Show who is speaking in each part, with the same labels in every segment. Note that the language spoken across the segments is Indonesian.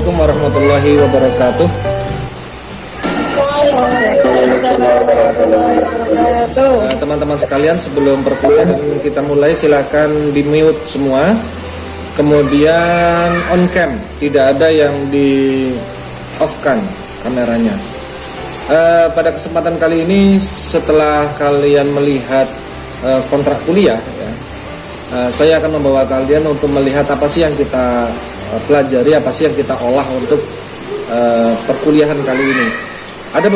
Speaker 1: Assalamualaikum warahmatullahi wabarakatuh. Teman-teman sekalian, sebelum perkuliahan kita mulai, silakan di mute semua. Kemudian on cam, tidak ada yang di off kan kameranya. Pada kesempatan kali ini, setelah kalian melihat kontrak kuliah ya, saya akan membawa kalian untuk melihat apa sih yang kita pelajari, apa sih yang kita olah untuk perkuliahan kali ini. Ada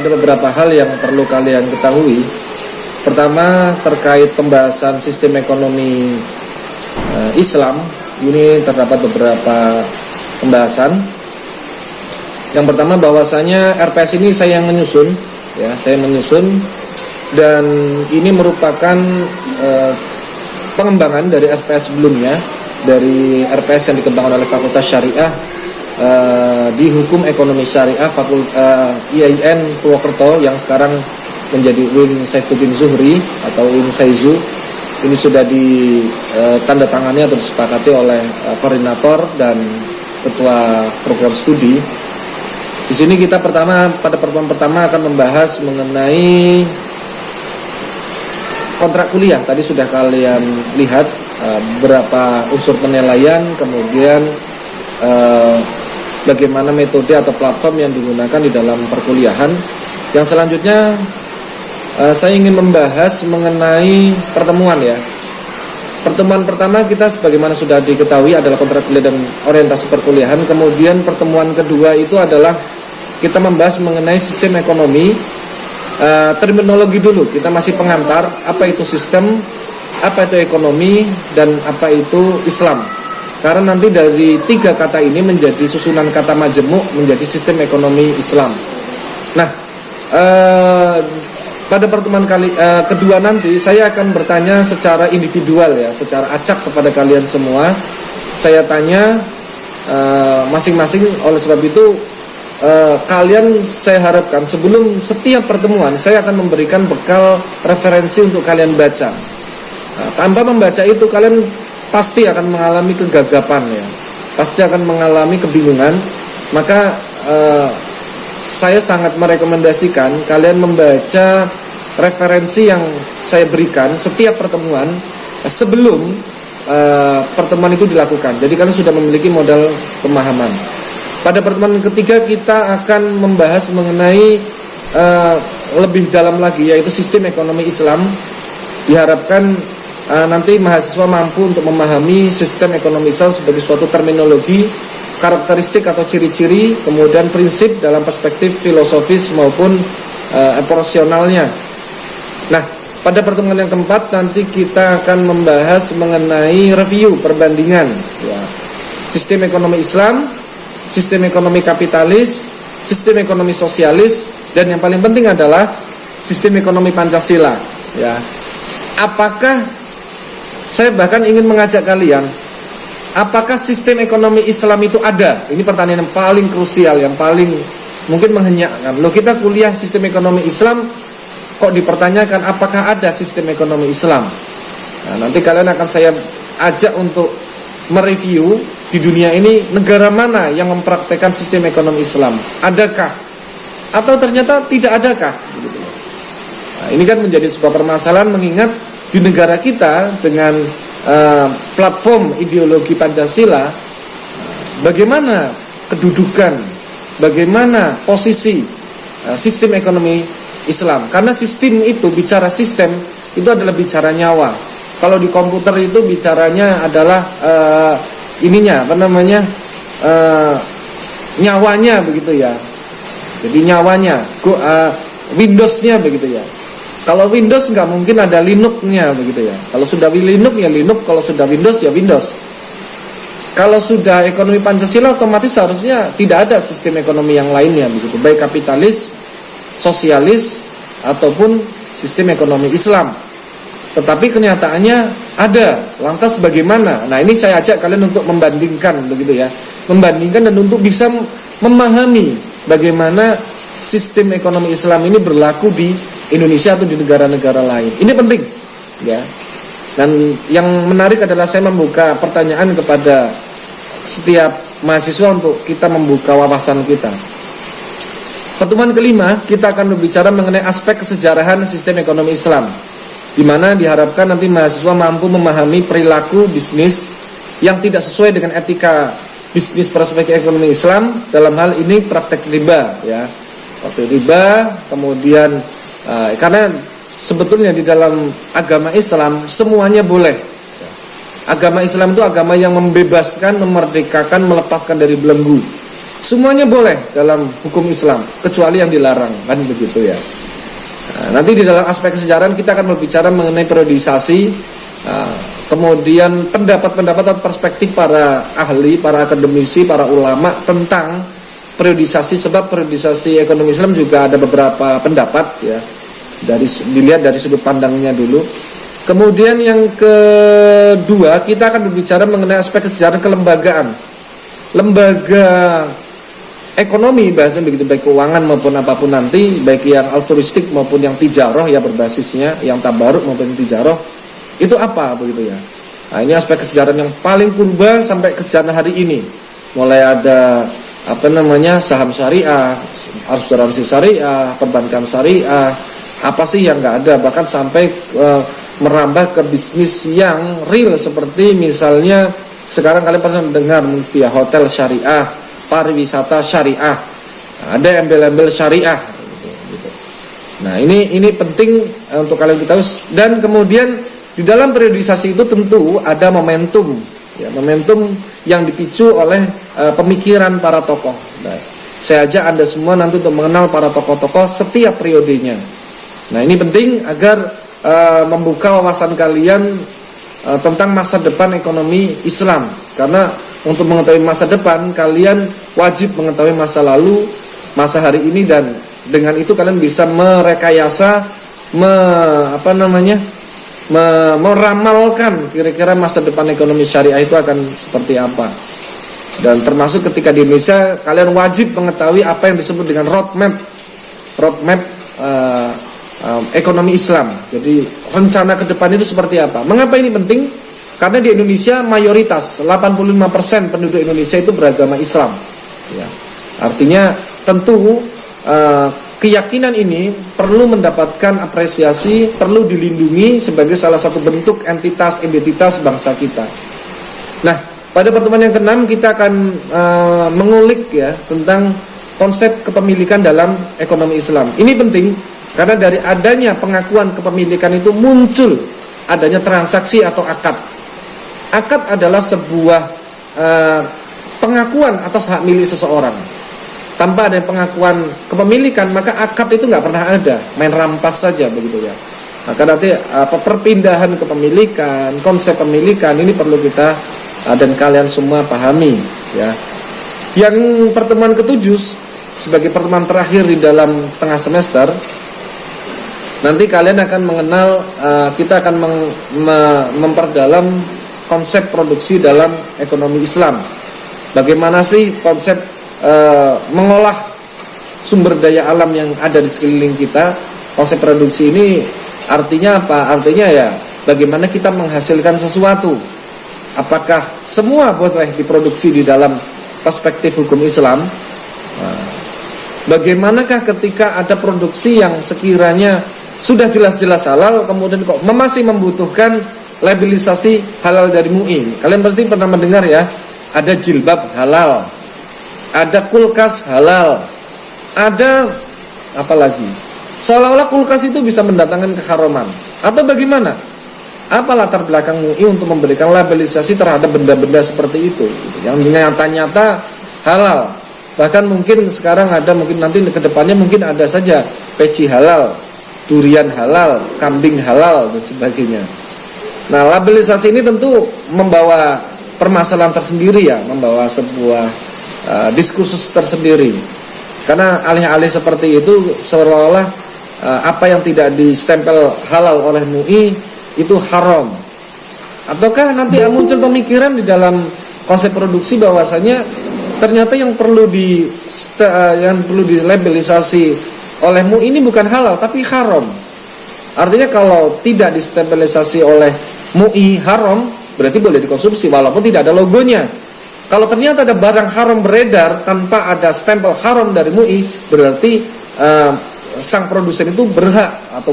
Speaker 1: beberapa hal yang perlu kalian ketahui. Pertama, terkait pembahasan sistem ekonomi Islam, ini terdapat beberapa pembahasan. Yang pertama, bahwasanya RPS ini saya yang menyusun, ya, saya menyusun, dan ini merupakan pengembangan dari RPS sebelumnya, dari RPS yang dikembangkan oleh Fakultas Syariah di Hukum Ekonomi Syariah IAIN Purwokerto yang sekarang menjadi UIN Saifuddin Zuhri atau UIN Saizu. Ini sudah ditandatangani atau disepakati oleh koordinator dan ketua program studi. Di sini kita pada pertemuan pertama akan membahas mengenai kontrak kuliah. Tadi sudah kalian lihat berapa unsur penilaian, kemudian bagaimana metode atau platform yang digunakan di dalam perkuliahan. Yang selanjutnya saya ingin membahas mengenai pertemuan ya. Pertemuan pertama kita sebagaimana sudah diketahui adalah kontrak kuliah dan orientasi perkuliahan. Kemudian pertemuan kedua itu adalah kita membahas mengenai sistem ekonomi. Terminologi dulu, kita masih pengantar apa itu sistem, apa itu ekonomi, dan apa itu Islam. Karena nanti dari tiga kata ini menjadi susunan kata majemuk menjadi sistem ekonomi Islam. Nah, pada pertemuan kedua nanti saya akan bertanya secara individual ya, secara acak kepada kalian semua. Saya tanya masing-masing. Oleh sebab itu kalian saya harapkan sebelum setiap pertemuan saya akan memberikan bekal referensi untuk kalian baca. Tanpa membaca itu kalian pasti akan mengalami kegagapan ya, pasti akan mengalami kebingungan. Maka saya sangat merekomendasikan kalian membaca referensi yang saya berikan setiap pertemuan sebelum pertemuan itu dilakukan. Jadi kalian sudah memiliki modal pemahaman. Pada pertemuan ketiga kita akan membahas mengenai lebih dalam lagi, yaitu sistem ekonomi Islam. Diharapkan nanti mahasiswa mampu untuk memahami sistem ekonomi Islam sebagai suatu terminologi, karakteristik atau ciri-ciri, kemudian prinsip dalam perspektif filosofis maupun operasionalnya. Nah, pada pertemuan yang keempat nanti kita akan membahas mengenai review perbandingan ya, sistem ekonomi Islam, sistem ekonomi kapitalis, sistem ekonomi sosialis, dan yang paling penting adalah sistem ekonomi Pancasila ya. Apakah, saya bahkan ingin mengajak kalian, apakah sistem ekonomi Islam itu ada? Ini pertanyaan yang paling krusial, yang paling mungkin menghenyakkan. Loh, kita kuliah sistem ekonomi Islam kok dipertanyakan apakah ada sistem ekonomi Islam? Nah, nanti kalian akan saya ajak untuk mereview di dunia ini negara mana yang mempraktekkan sistem ekonomi Islam. Adakah? Atau ternyata tidak adakah? Nah, ini kan menjadi sebuah permasalahan mengingat di negara kita dengan platform ideologi Pancasila, bagaimana kedudukan, bagaimana posisi sistem ekonomi Islam. Karena sistem itu, bicara sistem itu adalah bicara nyawa. Kalau di komputer itu bicaranya adalah nyawanya begitu ya. Jadi nyawanya, Windows-nya begitu ya. Kalau Windows nggak mungkin ada Linux-nya begitu ya. Kalau sudah Linux ya Linux, kalau sudah Windows ya Windows. Kalau sudah ekonomi Pancasila otomatis harusnya tidak ada sistem ekonomi yang lainnya begitu, baik kapitalis, sosialis ataupun sistem ekonomi Islam. Tetapi kenyataannya ada. Lantas bagaimana? Nah, ini saya ajak kalian untuk membandingkan begitu ya. Membandingkan dan untuk bisa memahami bagaimana sistem ekonomi Islam ini berlaku di Indonesia atau di negara-negara lain. Ini penting ya. Dan yang menarik adalah saya membuka pertanyaan kepada setiap mahasiswa untuk kita membuka wawasan kita. Pertemuan kelima, kita akan berbicara mengenai aspek kesejarahan sistem ekonomi Islam, di mana diharapkan nanti mahasiswa mampu memahami perilaku bisnis yang tidak sesuai dengan etika bisnis prospek ekonomi Islam. Dalam hal ini praktek riba, ya, praktek riba. Kemudian karena sebetulnya di dalam agama Islam semuanya boleh. Agama Islam itu agama yang membebaskan, memerdekakan, melepaskan dari belenggu. Semuanya boleh dalam hukum Islam, kecuali yang dilarang, kan begitu ya. Nanti di dalam aspek kesejarahan kita akan berbicara mengenai periodisasi, kemudian pendapat-pendapat atau perspektif para ahli, para akademisi, para ulama tentang periodisasi. Sebab periodisasi ekonomi Islam juga ada beberapa pendapat, ya, dilihat dari sudut pandangnya dulu. Kemudian yang kedua, kita akan berbicara mengenai aspek kesejarahan kelembagaan. Lembaga ekonomi bahasanya begitu, baik keuangan maupun apapun nanti, baik yang altruistik maupun yang tijaroh, ya berbasisnya yang tabaruk maupun yang tijaroh, itu apa begitu ya. Nah, ini aspek kesejarahan yang paling purba sampai kesejarahan hari ini. Mulai ada saham syariah, asuransi syariah, perbankan syariah, apa sih yang nggak ada, bahkan sampai merambah ke bisnis yang real, seperti misalnya sekarang kalian pernah mendengar istilah hotel syariah, pariwisata syariah, ada embel-embel syariah gitu. Nah ini penting untuk kalian ketahui. Dan kemudian di dalam periodisasi itu tentu ada momentum, ya, momentum yang dipicu oleh pemikiran para tokoh. Nah, saya ajak Anda semua nanti untuk mengenal para tokoh-tokoh setiap periodenya. Nah ini penting agar membuka wawasan kalian tentang masa depan ekonomi Islam. Karena untuk mengetahui masa depan, kalian wajib mengetahui masa lalu, masa hari ini, dan dengan itu kalian bisa merekayasa, meramalkan kira-kira masa depan ekonomi syariah itu akan seperti apa. Dan termasuk ketika di Indonesia, kalian wajib mengetahui apa yang disebut dengan roadmap ekonomi Islam. Jadi rencana ke depan itu seperti apa. Mengapa ini penting? Karena di Indonesia mayoritas 85% penduduk Indonesia itu beragama Islam, ya. Artinya tentu keyakinan ini perlu mendapatkan apresiasi, perlu dilindungi sebagai salah satu bentuk identitas bangsa kita. Nah, pada pertemuan yang ke-6 kita akan mengulik, ya, tentang konsep kepemilikan dalam ekonomi Islam. Ini penting karena dari adanya pengakuan kepemilikan itu muncul adanya transaksi atau akad. Akad adalah sebuah pengakuan atas hak milik seseorang. Tanpa ada pengakuan kepemilikan, maka akad itu nggak pernah ada, main rampas saja begitu ya. Maka nanti perpindahan kepemilikan, konsep pemilikan ini perlu kita dan kalian semua pahami, ya. Yang pertemuan ke-7 sebagai pertemuan terakhir di dalam tengah semester, nanti kalian akan mengenal, kita akan memperdalam konsep produksi dalam ekonomi Islam. Bagaimana sih konsep mengolah sumber daya alam yang ada di sekeliling kita. Konsep produksi ini artinya apa? Artinya ya bagaimana kita menghasilkan sesuatu. Apakah semua boleh diproduksi di dalam perspektif hukum Islam? Bagaimanakah ketika ada produksi yang sekiranya sudah jelas-jelas halal, kemudian kok masih membutuhkan labelisasi halal dari MUI? Kalian berarti pernah mendengar ya, ada jilbab halal, ada kulkas halal, ada apa lagi? Seolah-olah kulkas itu bisa mendatangkan keharaman. Atau bagaimana? Apa latar belakang MUI untuk memberikan labelisasi terhadap benda-benda seperti itu, yang nyata-nyata halal? Bahkan mungkin sekarang ada, mungkin nanti ke depannya mungkin ada saja peci halal, durian halal, kambing halal, dan sebagainya. Nah, labelisasi ini tentu membawa permasalahan tersendiri, ya, membawa sebuah diskursus tersendiri. Karena alih-alih seperti itu, seolah-olah apa yang tidak distempel halal oleh MUI itu haram. Ataukah nanti muncul pemikiran di dalam konsep produksi bahwasanya ternyata yang perlu dilabelisasi oleh MUI ini bukan halal tapi haram. Artinya kalau tidak distempelisasi oleh MUI haram, berarti boleh dikonsumsi walaupun tidak ada logonya. Kalau ternyata ada barang haram beredar tanpa ada stempel haram dari MUI, berarti sang produsen itu berhak atau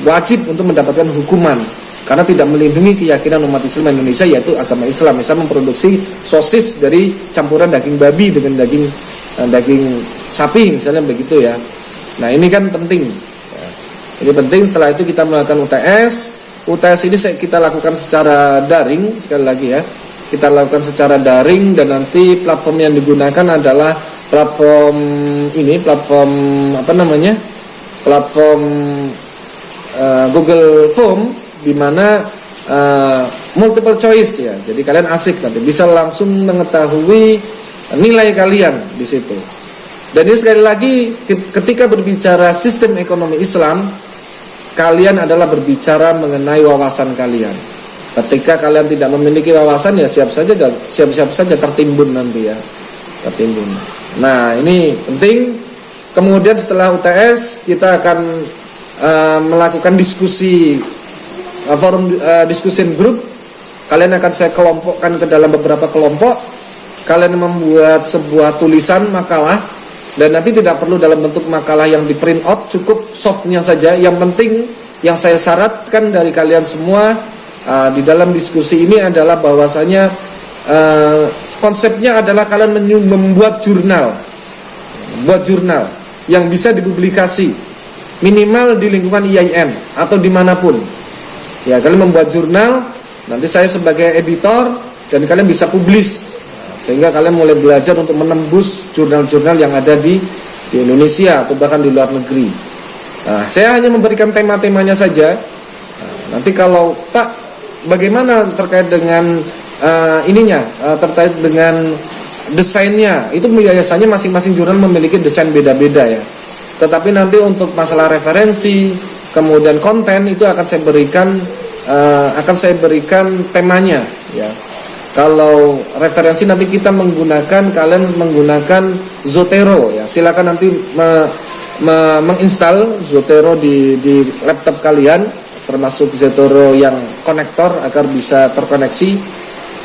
Speaker 1: wajib untuk mendapatkan hukuman karena tidak melindungi keyakinan umat Islam Indonesia, yaitu agama Islam. Misal memproduksi sosis dari campuran daging babi dengan daging sapi, misalnya begitu ya. Nah ini kan penting. Ini penting. Setelah itu kita melakukan UTS. UTS ini kita lakukan secara daring, sekali lagi ya. Kita lakukan secara daring, dan nanti platform yang digunakan adalah platform Google Form, di mana multiple choice ya. Jadi kalian asik nanti bisa langsung mengetahui nilai kalian di situ. Dan ini sekali lagi, ketika berbicara sistem ekonomi Islam, kalian adalah berbicara mengenai wawasan kalian. Ketika kalian tidak memiliki wawasan, ya siap saja tertimbun nanti ya, tertimbun. Nah ini penting. Kemudian setelah UTS kita akan melakukan diskusi, forum discussion group. Kalian akan saya kelompokkan ke dalam beberapa kelompok. Kalian membuat sebuah tulisan makalah, dan nanti tidak perlu dalam bentuk makalah yang di print out, cukup softnya saja. Yang penting yang saya syaratkan dari kalian semua di dalam diskusi ini adalah bahwasanya konsepnya adalah kalian membuat jurnal yang bisa dipublikasi minimal di lingkungan IAIN atau dimanapun ya. Kalian membuat jurnal, nanti saya sebagai editor, dan kalian bisa publish, sehingga kalian mulai belajar untuk menembus jurnal-jurnal yang ada di Indonesia atau bahkan di luar negeri. Nah, saya hanya memberikan tema-temanya saja. Nanti kalau Pak, bagaimana terkait dengan terkait dengan desainnya, itu biasanya masing-masing jurnal memiliki desain beda-beda ya. Tetapi nanti untuk masalah referensi, kemudian konten, itu akan saya berikan temanya ya. Kalau referensi nanti kita kalian menggunakan Zotero ya. Silakan nanti menginstal Zotero di laptop kalian, termasuk Zotero yang konektor agar bisa terkoneksi.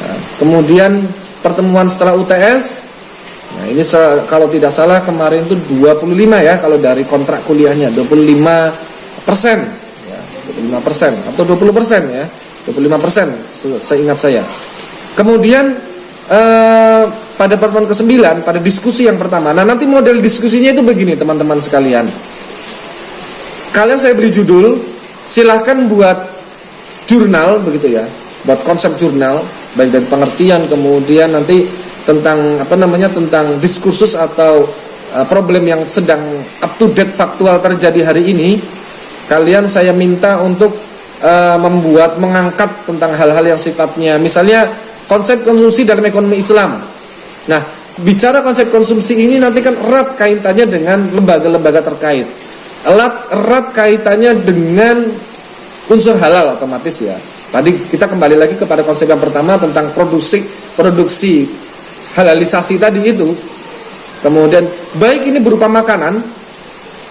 Speaker 1: Nah, kemudian pertemuan setelah UTS, nah ini kalau tidak salah kemarin itu 25 ya, kalau dari kontrak kuliahnya 25% ya, 25% atau 20% ya, 25% seingat saya. Kemudian pada pertemuan ke-9, pada diskusi yang pertama, nah nanti model diskusinya itu begini teman-teman sekalian. Kalian saya beri judul, silahkan buat jurnal begitu ya, buat konsep jurnal, baik dari pengertian, kemudian nanti tentang tentang diskursus atau problem yang sedang up to date faktual terjadi hari ini. Kalian saya minta untuk mengangkat tentang hal-hal yang sifatnya misalnya konsep konsumsi dalam ekonomi Islam. Nah, bicara konsep konsumsi ini nanti kan erat kaitannya dengan lembaga-lembaga terkait, erat kaitannya dengan unsur halal otomatis ya. Tadi kita kembali lagi kepada konsep yang pertama tentang produksi halalisasi tadi itu. Kemudian baik ini berupa makanan,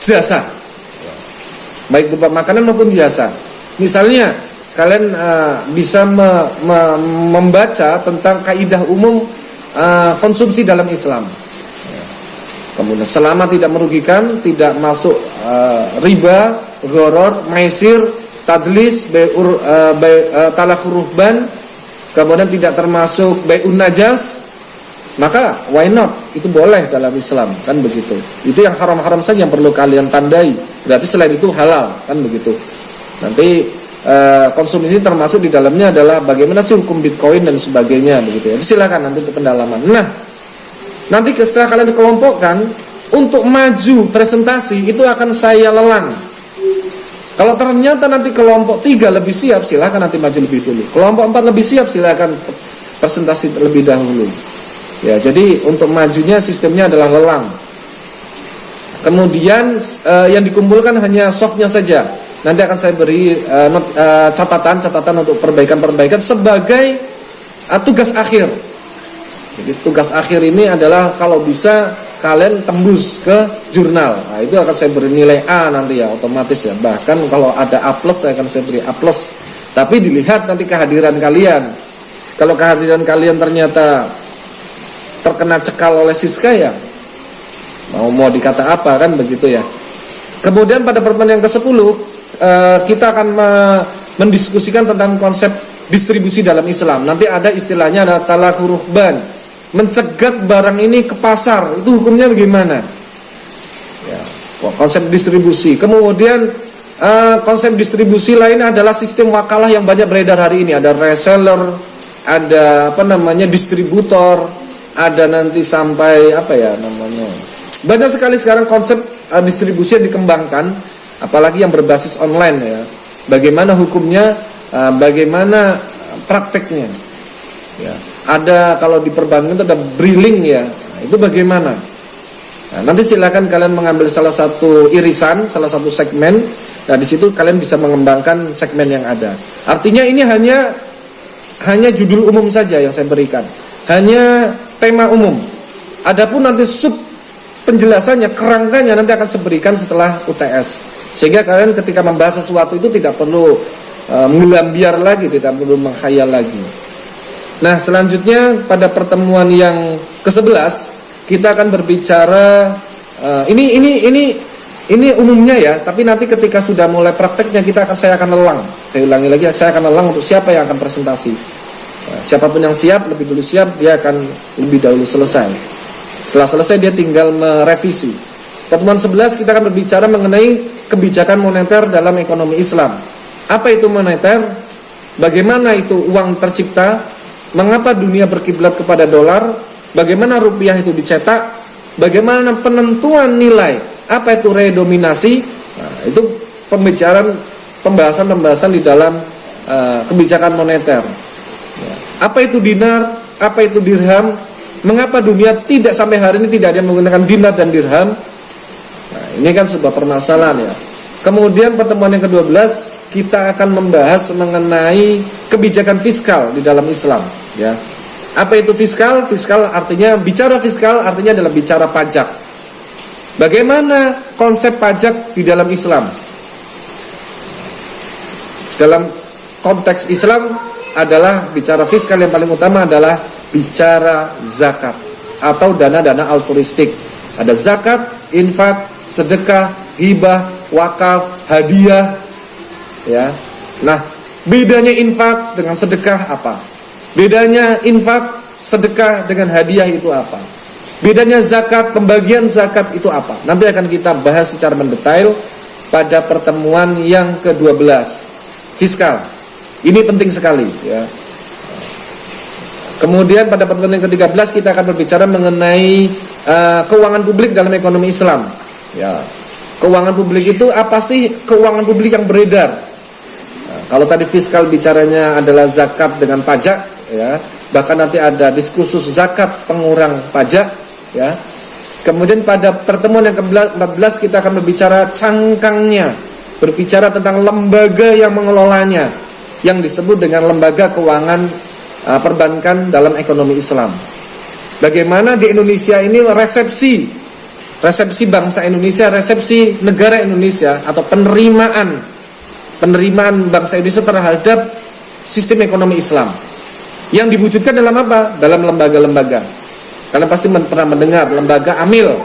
Speaker 1: jasa, baik berupa makanan maupun jasa. Misalnya kalian bisa membaca tentang kaidah umum konsumsi dalam Islam. Kemudian selama tidak merugikan, tidak masuk riba, gharar, maisir, tadlis, talak ruhban, kemudian tidak termasuk bai'un najas, maka why not? Itu boleh dalam Islam, kan begitu. Itu yang haram-haram saja yang perlu kalian tandai. Berarti selain itu halal, kan begitu. Nanti konsumsi ini termasuk di dalamnya adalah bagaimana sih hukum Bitcoin dan sebagainya begitu ya. Silakan nanti untuk pendalaman. Nah, nanti setelah kalian dikelompokkan untuk maju presentasi itu akan saya lelang. Kalau ternyata nanti kelompok 3 lebih siap, silakan nanti maju lebih dulu. Kelompok 4 lebih siap, silakan presentasi terlebih dahulu. Ya, jadi untuk majunya sistemnya adalah lelang. Kemudian yang dikumpulkan hanya softnya saja. Nanti akan saya beri catatan untuk perbaikan-perbaikan sebagai tugas akhir. Jadi tugas akhir ini adalah kalau bisa kalian tembus ke jurnal. Nah, itu akan saya beri nilai A nanti ya, otomatis ya. Bahkan kalau ada A+, saya akan saya beri A+. Tapi dilihat nanti kehadiran kalian. Kalau kehadiran kalian ternyata terkena cekal oleh Siska, ya mau dikata apa kan begitu ya. Kemudian pada pertemuan yang ke-10 kita akan mendiskusikan tentang konsep distribusi dalam Islam. Nanti ada istilahnya, ada talaku ruhban, mencegat barang ini ke pasar, itu hukumnya bagaimana ya, konsep distribusi. Kemudian konsep distribusi lain adalah sistem wakalah yang banyak beredar hari ini. Ada reseller, ada distributor, ada nanti sampai banyak sekali sekarang konsep distribusi yang dikembangkan, apalagi yang berbasis online ya. Bagaimana hukumnya, bagaimana prakteknya ya. Ada, kalau di perbankan itu ada briling ya, itu bagaimana. Nah, nanti silakan kalian mengambil salah satu irisan, salah satu segmen. Nah, di situ kalian bisa mengembangkan segmen yang ada. Artinya ini hanya judul umum saja yang saya berikan, hanya tema umum. Adapun nanti sub penjelasannya, kerangkanya nanti akan saya berikan setelah UTS. Sehingga kalian ketika membahas sesuatu itu tidak perlu menggelambiar lagi, tidak perlu menghayal lagi. Nah, selanjutnya pada pertemuan yang ke-11 kita akan berbicara ini umumnya ya, tapi nanti ketika sudah mulai prakteknya saya akan lelang. Saya ulangi lagi, saya akan lelang untuk siapa yang akan presentasi. Siapapun yang siap, lebih dulu siap, dia akan lebih dahulu selesai. Setelah selesai dia tinggal merevisi. Pertemuan 11 kita akan berbicara mengenai kebijakan moneter dalam ekonomi Islam. Apa itu moneter? Bagaimana itu uang tercipta? Mengapa dunia berkiblat kepada dolar? Bagaimana rupiah itu dicetak? Bagaimana penentuan nilai? Apa itu redominasi? Nah, itu pembahasan di dalam kebijakan moneter. Apa itu dinar? Apa itu dirham? Mengapa dunia tidak sampai hari ini tidak ada yang menggunakan dinar dan dirham? Nah, ini kan sebuah permasalahan ya. Kemudian pertemuan yang ke-12 kita akan membahas mengenai kebijakan fiskal di dalam Islam ya. Apa itu fiskal? Fiskal artinya, bicara fiskal artinya adalah bicara pajak. Bagaimana konsep pajak di dalam Islam? Dalam konteks Islam adalah bicara fiskal yang paling utama adalah bicara zakat atau dana-dana altruistik. Ada zakat, infak, sedekah, hibah, wakaf, hadiah ya. Nah, bedanya infak dengan sedekah apa? Bedanya infak, sedekah dengan hadiah itu apa? Bedanya zakat, pembagian zakat itu apa? Nanti akan kita bahas secara mendetail pada pertemuan yang ke-12. Fiskal. Ini penting sekali ya. Kemudian pada pertemuan yang ke-13 kita akan berbicara mengenai keuangan publik dalam ekonomi Islam. Ya. Keuangan publik itu apa sih keuangan publik yang beredar? Nah, kalau tadi fiskal bicaranya adalah zakat dengan pajak, ya. Bahkan nanti ada diskursus zakat pengurang pajak, ya. Kemudian pada pertemuan yang ke-14 kita akan berbicara cangkangnya, berbicara tentang lembaga yang mengelolanya, yang disebut dengan lembaga keuangan perbankan dalam ekonomi Islam. Bagaimana di Indonesia ini resepsi bangsa Indonesia, resepsi negara Indonesia atau penerimaan bangsa Indonesia terhadap sistem ekonomi Islam yang diwujudkan dalam apa? Dalam lembaga-lembaga. Kalian pasti pernah mendengar lembaga Amil,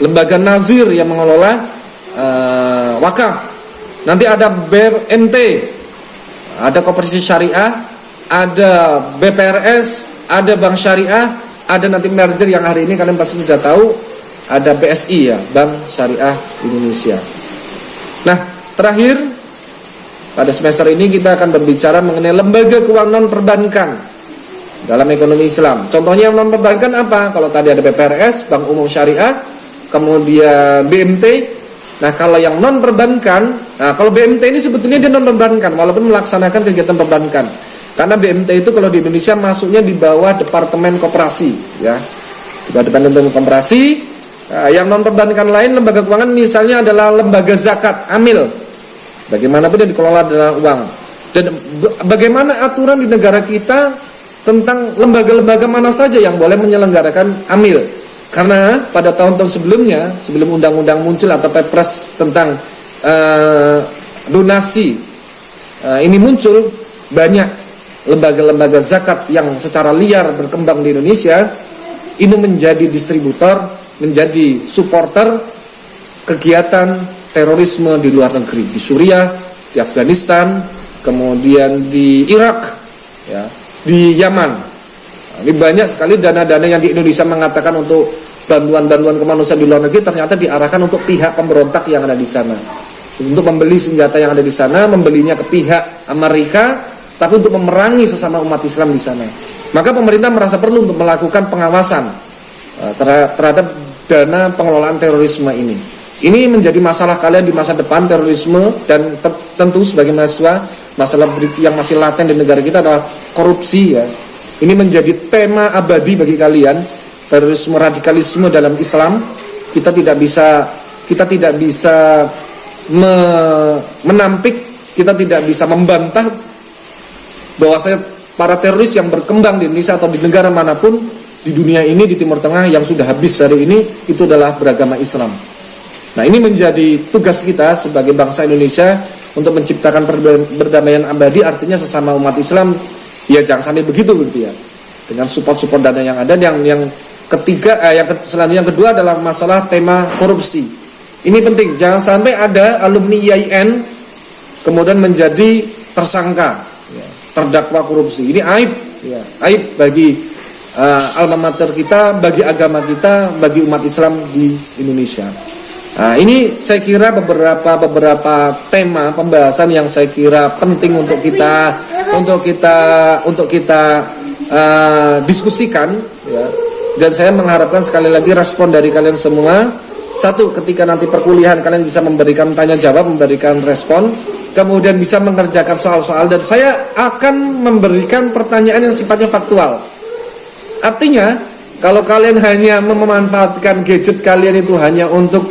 Speaker 1: lembaga Nazir yang mengelola wakaf. Nanti ada BMT, ada Koperasi Syariah, ada BPRS, ada Bank Syariah, ada nanti merger yang hari ini kalian pasti sudah tahu, ada BSI ya, Bank Syariah Indonesia. Nah, terakhir pada semester ini kita akan berbicara mengenai lembaga keuangan non perbankan dalam ekonomi Islam. Contohnya yang non perbankan apa? Kalau tadi ada BPRS, Bank Umum Syariah, kemudian BMT. Nah, kalau yang non perbankan, kalau BMT ini sebetulnya dia non perbankan walaupun melaksanakan kegiatan perbankan. Karena BMT itu kalau di Indonesia masuknya di bawah Departemen Koperasi ya. Di bawah Departemen Koperasi. Yang non perbankan lain lembaga keuangan misalnya adalah lembaga zakat, Amil. Bagaimanapun yang dikelola adalah uang. Dan bagaimana aturan di negara kita tentang lembaga-lembaga mana saja yang boleh menyelenggarakan Amil. Karena pada tahun-tahun sebelumnya, sebelum undang-undang muncul atau Perpres tentang donasi ini muncul, banyak lembaga-lembaga zakat yang secara liar berkembang di Indonesia ini menjadi distributor, menjadi supporter kegiatan terorisme di luar negeri, di Suriah, di Afghanistan, kemudian di Irak, ya, di Yaman. Ini banyak sekali dana-dana yang di Indonesia mengatakan untuk bantuan-bantuan kemanusiaan di luar negeri ternyata diarahkan untuk pihak pemberontak yang ada di sana. Untuk membeli senjata yang ada di sana, membelinya ke pihak Amerika, tapi untuk memerangi sesama umat Islam di sana. Maka pemerintah merasa perlu untuk melakukan pengawasan terhadap dana pengelolaan terorisme ini. Ini menjadi masalah kalian di masa depan, terorisme, dan tentu sebagai mahasiswa, masalah yang masih laten di negara kita adalah korupsi, ya. Ini menjadi tema abadi bagi kalian. Terorisme, radikalisme dalam Islam, kita tidak bisa menampik, kita tidak bisa membantah bahwasanya para teroris yang berkembang di Indonesia atau di negara manapun di dunia ini, di Timur Tengah yang sudah habis hari ini, itu adalah beragama Islam. Nah, ini menjadi tugas kita sebagai bangsa Indonesia untuk menciptakan perdamaian abadi, artinya sesama umat Islam, ya jangan sampai begitu ya. Dengan support dana yang ada, yang ketiga, selanjutnya yang kedua adalah masalah tema korupsi. Ini penting, jangan sampai ada alumni IAIN kemudian menjadi tersangka, ya, terdakwa korupsi. Ini aib, ya, aib bagi alma mater kita, bagi agama kita, bagi umat Islam di Indonesia. Nah, ini saya kira beberapa tema pembahasan yang saya kira penting untuk kita diskusikan, ya. Dan saya mengharapkan sekali lagi respon dari kalian semua. Satu, ketika nanti perkuliahan kalian bisa memberikan tanya jawab, memberikan respon, kemudian bisa mengerjakan soal-soal, dan saya akan memberikan pertanyaan yang sifatnya faktual. Artinya, kalau kalian hanya memanfaatkan gadget kalian itu hanya untuk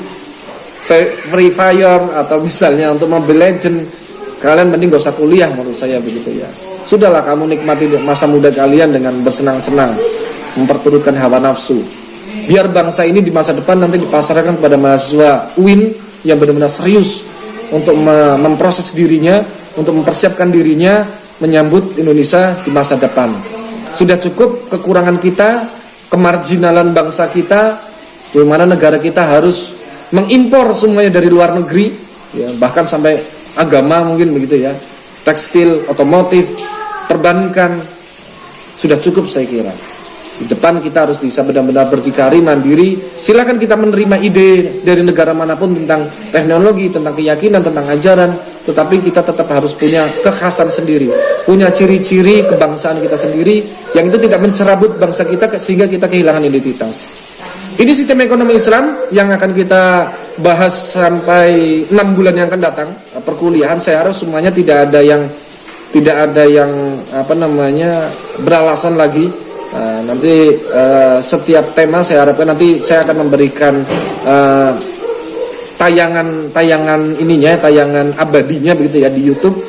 Speaker 1: Free Fire atau misalnya untuk Mobile Legend, kalian mending gak usah kuliah menurut saya begitu ya. Sudahlah kamu nikmati masa muda kalian dengan bersenang-senang, memperturutkan hawa nafsu. Biar bangsa ini di masa depan nanti dipasarkan kepada mahasiswa UIN yang benar-benar serius untuk memproses dirinya, untuk mempersiapkan dirinya menyambut Indonesia di masa depan. Sudah cukup kekurangan kita, kemarginalan bangsa kita, di mana negara kita harus mengimpor semuanya dari luar negeri, ya, bahkan sampai agama mungkin begitu ya, tekstil, otomotif, perbankan. Sudah cukup saya kira. Di depan kita harus bisa benar-benar berdikari, mandiri. Silakan kita menerima ide dari negara manapun tentang teknologi, tentang keyakinan, tentang ajaran, tetapi kita tetap harus punya kekhasan sendiri, punya ciri-ciri kebangsaan kita sendiri yang itu tidak mencerabut bangsa kita sehingga kita kehilangan identitas. Ini sistem ekonomi Islam yang akan kita bahas sampai 6 bulan yang akan datang. Perkuliahan saya harap semuanya tidak ada yang beralasan lagi. Nanti setiap tema saya harapkan nanti saya akan memberikan tayangan ininya, tayangan abadinya begitu ya di YouTube.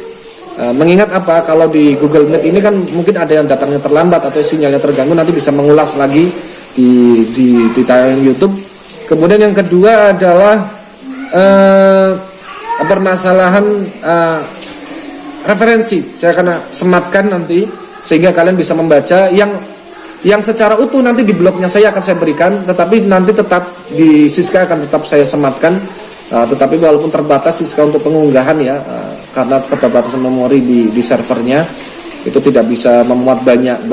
Speaker 1: Mengingat apa, kalau di Google Meet ini kan mungkin ada yang datangnya terlambat atau sinyalnya terganggu, nanti bisa mengulas lagi di tayangan YouTube. Kemudian yang kedua adalah permasalahan referensi. Saya akan sematkan nanti sehingga kalian bisa membaca yang secara utuh nanti di blognya saya akan saya berikan, tetapi nanti tetap di Siska akan tetap saya sematkan, tetapi walaupun terbatas Siska untuk pengunggahan ya, karena keterbatasan memori di servernya itu tidak bisa memuat banyak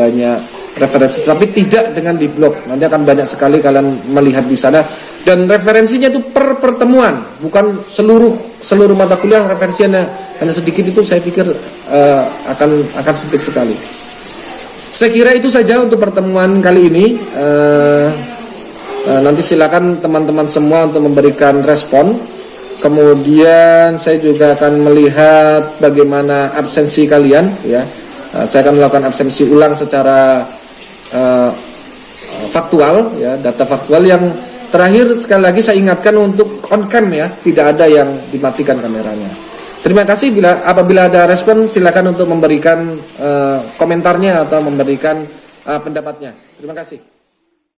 Speaker 1: referensi, tapi tidak dengan di blog. Nanti akan banyak sekali kalian melihat di sana, dan referensinya itu per pertemuan, bukan seluruh mata kuliah referensinya hanya sedikit. Itu saya pikir akan sempit sekali. Saya kira itu saja untuk pertemuan kali ini. Nanti silakan teman-teman semua untuk memberikan respon. Kemudian saya juga akan melihat bagaimana absensi kalian ya. Saya akan melakukan absensi ulang secara faktual ya, data faktual. Yang terakhir sekali lagi saya ingatkan untuk on cam ya, tidak ada yang dimatikan kameranya. Terima kasih. Apabila ada respon silakan untuk memberikan komentarnya atau memberikan pendapatnya. Terima kasih.